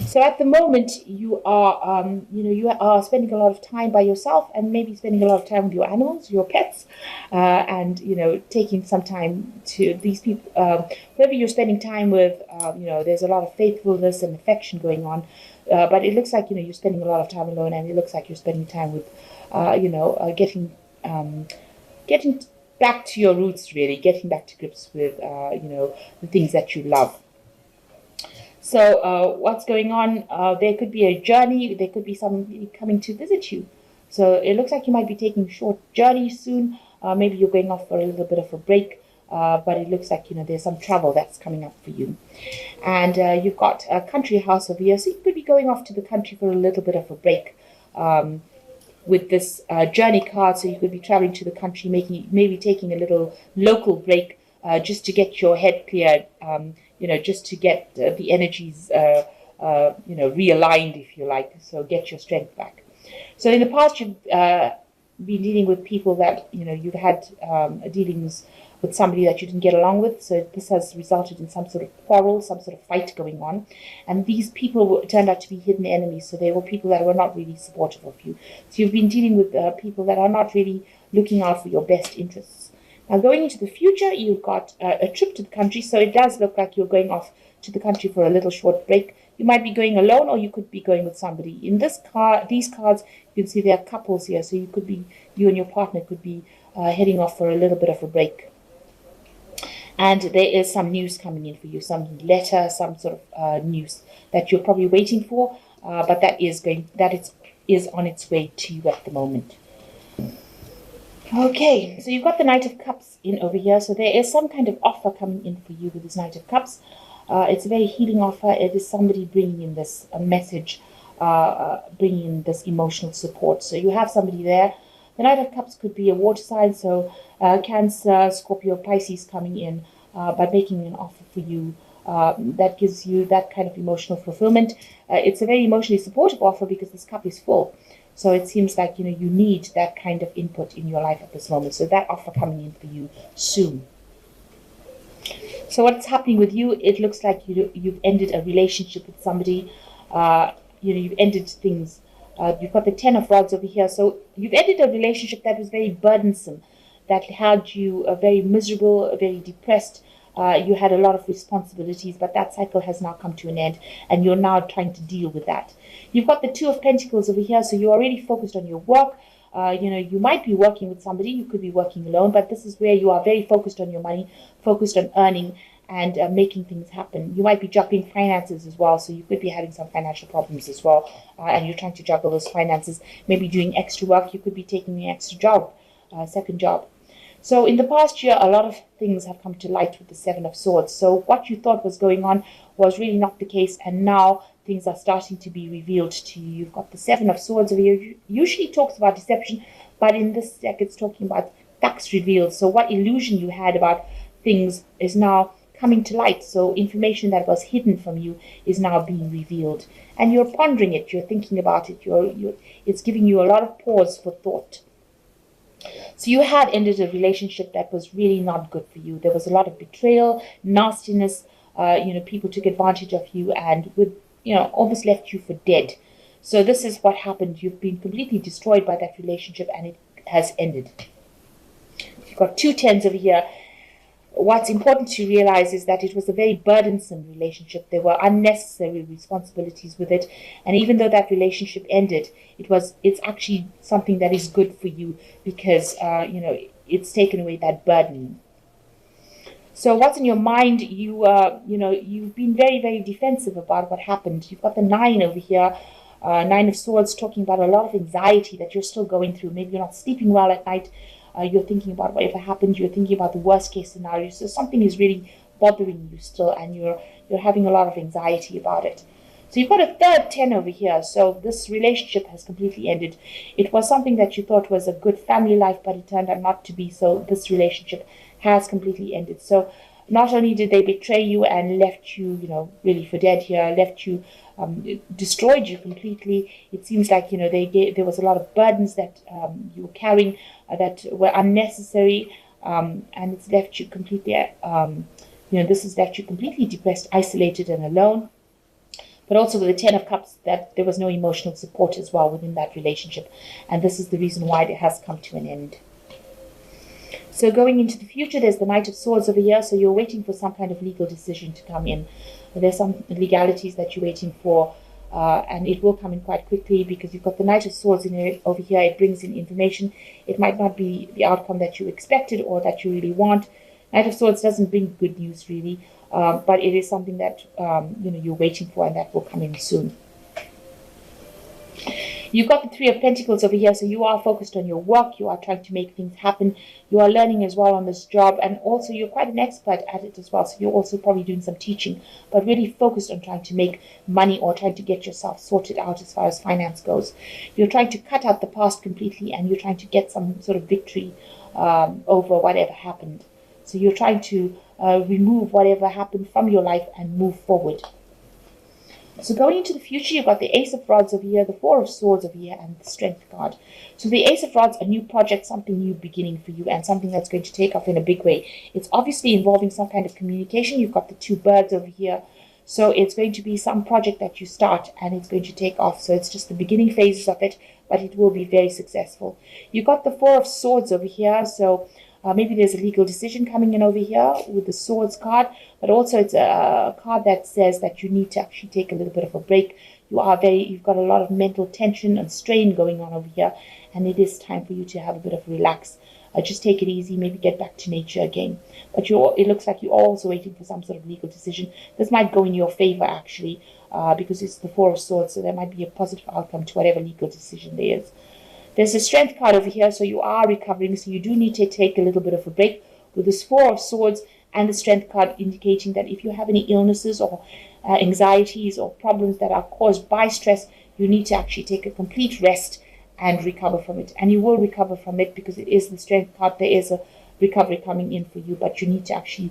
So at the moment, you are spending a lot of time by yourself, and maybe spending a lot of time with your animals, your pets, and taking some time to these people. Whoever you're spending time with, there's a lot of faithfulness and affection going on, but it looks like you're spending a lot of time alone, and it looks like you're spending time with, getting back to your roots, really, getting back to grips with, the things that you love. So, what's going on? There could be a journey. There could be somebody coming to visit you. So it looks like you might be taking a short journey soon. Maybe you're going off for a little bit of a break. But it looks like there's some travel that's coming up for you, and you've got a country house over here. So you could be going off to the country for a little bit of a break. With this journey card, so you could be traveling to the country, maybe taking a little local break, just to get your head cleared, just to get the energies, realigned, if you like, so get your strength back. So in the past, you've been dealing with people that, you've had dealings with somebody that you didn't get along with. So this has resulted in some sort of quarrel, some sort of fight going on. And these people turned out to be hidden enemies. So they were people that were not really supportive of you. So you've been dealing with people that are not really looking out for your best interests. Now, going into the future, you've got a trip to the country. So it does look like you're going off to the country for a little short break. You might be going alone, or you could be going with somebody. In these cards, you can see there are couples here. So you and your partner could be heading off for a little bit of a break. And there is some news coming in for you, some letter, some sort of news that you're probably waiting for, but that is on its way to you at the moment. Okay, so you've got the Knight of Cups in over here. So there is some kind of offer coming in for you with this Knight of Cups. It's a very healing offer. It is somebody bringing in this message, bringing in this emotional support. So you have somebody there. The Knight of Cups could be a water sign, so Cancer, Scorpio, Pisces coming in, by making an offer for you that gives you that kind of emotional fulfillment. It's a very emotionally supportive offer because this cup is full. So it seems like you need that kind of input in your life at this moment. So that offer coming in for you soon. So what's happening with you? It looks like you've ended a relationship with somebody. You've ended things. You've got the Ten of Rods over here. So you've ended a relationship that was very burdensome, that had you very miserable, very depressed. You had a lot of responsibilities, but that cycle has now come to an end, and you're now trying to deal with that. You've got the Two of Pentacles over here, so you're already focused on your work. You might be working with somebody, you could be working alone, but this is where you are very focused on your money, focused on earning, and making things happen. You might be juggling finances as well, so you could be having some financial problems as well, and you're trying to juggle those finances, maybe doing extra work. You could be taking an extra job, second job. So in the past year, a lot of things have come to light with the Seven of Swords. So what you thought was going on was really not the case, and now things are starting to be revealed to you. You've got the Seven of Swords over here. Usually talks about deception, but in this deck it's talking about facts revealed. So what illusion you had about things is now coming to light. So information that was hidden from you is now being revealed, and you're pondering it, you're thinking about it, it's giving you a lot of pause for thought. So you had ended a relationship that was really not good for you. There was a lot of betrayal, nastiness. People took advantage of you and almost left you for dead. So this is what happened. You've been completely destroyed by that relationship, and it has ended. You've got two tens over here. What's important to realize is that it was a very burdensome relationship. There were unnecessary responsibilities with it. And even though that relationship ended, it's actually something that is good for you because, it's taken away that burden. So what's in your mind? You've been very, very defensive about what happened. You've got the Nine over here. Nine of Swords, talking about a lot of anxiety that you're still going through. Maybe you're not sleeping well at night. You're thinking about whatever happened. You're thinking about the worst case scenario. So something is really bothering you still, and you're having a lot of anxiety about it. So you've got a third 10 over here. So this relationship has completely ended. It was something that you thought was a good family life, but it turned out not to be. So this relationship has completely ended. So not only did they betray you and left you, really for dead here, left you, destroyed you completely. It seems like, there was a lot of burdens that you were carrying that were unnecessary, and it's left you completely, this has left you completely depressed, isolated, and alone. But also with the Ten of Cups, that there was no emotional support as well within that relationship. And this is the reason why it has come to an end. So going into the future, there's the Knight of Swords over here. So you're waiting for some kind of legal decision to come in. There's some legalities that you're waiting for. And it will come in quite quickly because you've got the Knight of Swords in here, over here. It brings in information. It might not be the outcome that you expected or that you really want. Knight of Swords doesn't bring good news really, but it is something that you're waiting for, and that will come in soon. You've got the Three of Pentacles over here, so you are focused on your work. You are trying to make things happen. You are learning as well on this job, and also you're quite an expert at it as well. So you're also probably doing some teaching, but really focused on trying to make money or trying to get yourself sorted out as far as finance goes. You're trying to cut out the past completely, and you're trying to get some sort of victory over whatever happened. So you're trying to remove whatever happened from your life and move forward. So going into the future, you've got the Ace of Rods over here, the Four of Swords over here, and the Strength card. So the Ace of Rods, a new project, something new beginning for you, and something that's going to take off in a big way. It's obviously involving some kind of communication. You've got the two birds over here. So it's going to be some project that you start, and it's going to take off. So it's just the beginning phases of it, but it will be very successful. You've got the Four of Swords over here. So maybe there's a legal decision coming in over here with the Swords card, but also it's a card that says that you need to actually take a little bit of a break. You've got a lot of mental tension and strain going on over here, and it is time for you to have a bit of relax. Just take it easy, maybe get back to nature again. But it looks like you're also waiting for some sort of legal decision. This might go in your favor actually, because it's the Four of Swords, so there might be a positive outcome to whatever legal decision there is. There's a Strength card over here, so you are recovering, so you do need to take a little bit of a break with this Four of Swords and the Strength card indicating that if you have any illnesses or anxieties or problems that are caused by stress, you need to actually take a complete rest and recover from it. And you will recover from it because it is the Strength card. There is a recovery coming in for you, but you need to actually,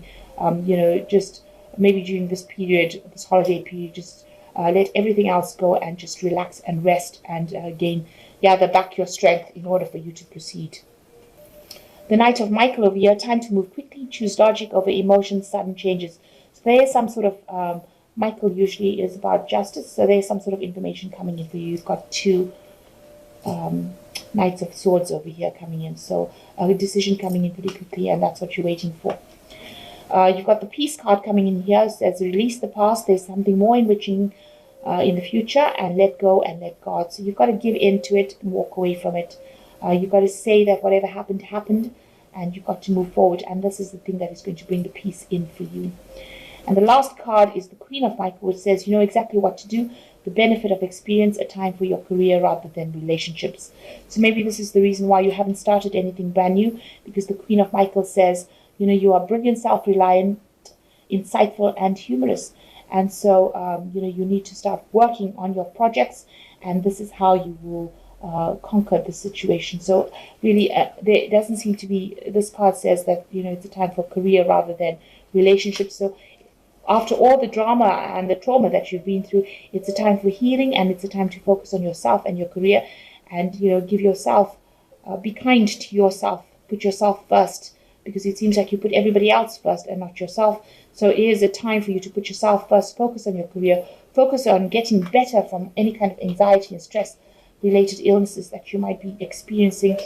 just maybe during this period, this holiday period, just let everything else go and just relax and rest and gather back your strength in order for you to proceed. The Knight of Michael over here, time to move quickly, choose logic over emotions, sudden changes. So there is some sort of, Michael usually is about justice, so there is some sort of information coming in for you. You've got two Knights of Swords over here coming in, so a decision coming in pretty quickly, and that's what you're waiting for. You've got the Peace card coming in here. It says release the past, there's something more enriching in the future, and let go and let God. So you've got to give in to it and walk away from it. You've got to say that whatever happened, happened, and you've got to move forward. And this is the thing that is going to bring the peace in for you. And the last card is the Queen of Michael, which says you know exactly what to do, the benefit of experience, a time for your career rather than relationships. So maybe this is the reason why you haven't started anything brand new, because the Queen of Michael says, you are brilliant, self-reliant, insightful, and humorous. And so, you need to start working on your projects, and this is how you will conquer the situation. So really, there doesn't seem to be, this card says that, it's a time for career rather than relationships. So after all the drama and the trauma that you've been through, it's a time for healing, and it's a time to focus on yourself and your career, and, give yourself, be kind to yourself, put yourself first, because it seems like you put everybody else first and not yourself. So it is a time for you to put yourself first, focus on your career, focus on getting better from any kind of anxiety and stress-related illnesses that you might be experiencing,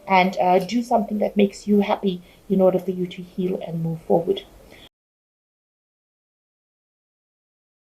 and do something that makes you happy in order for you to heal and move forward.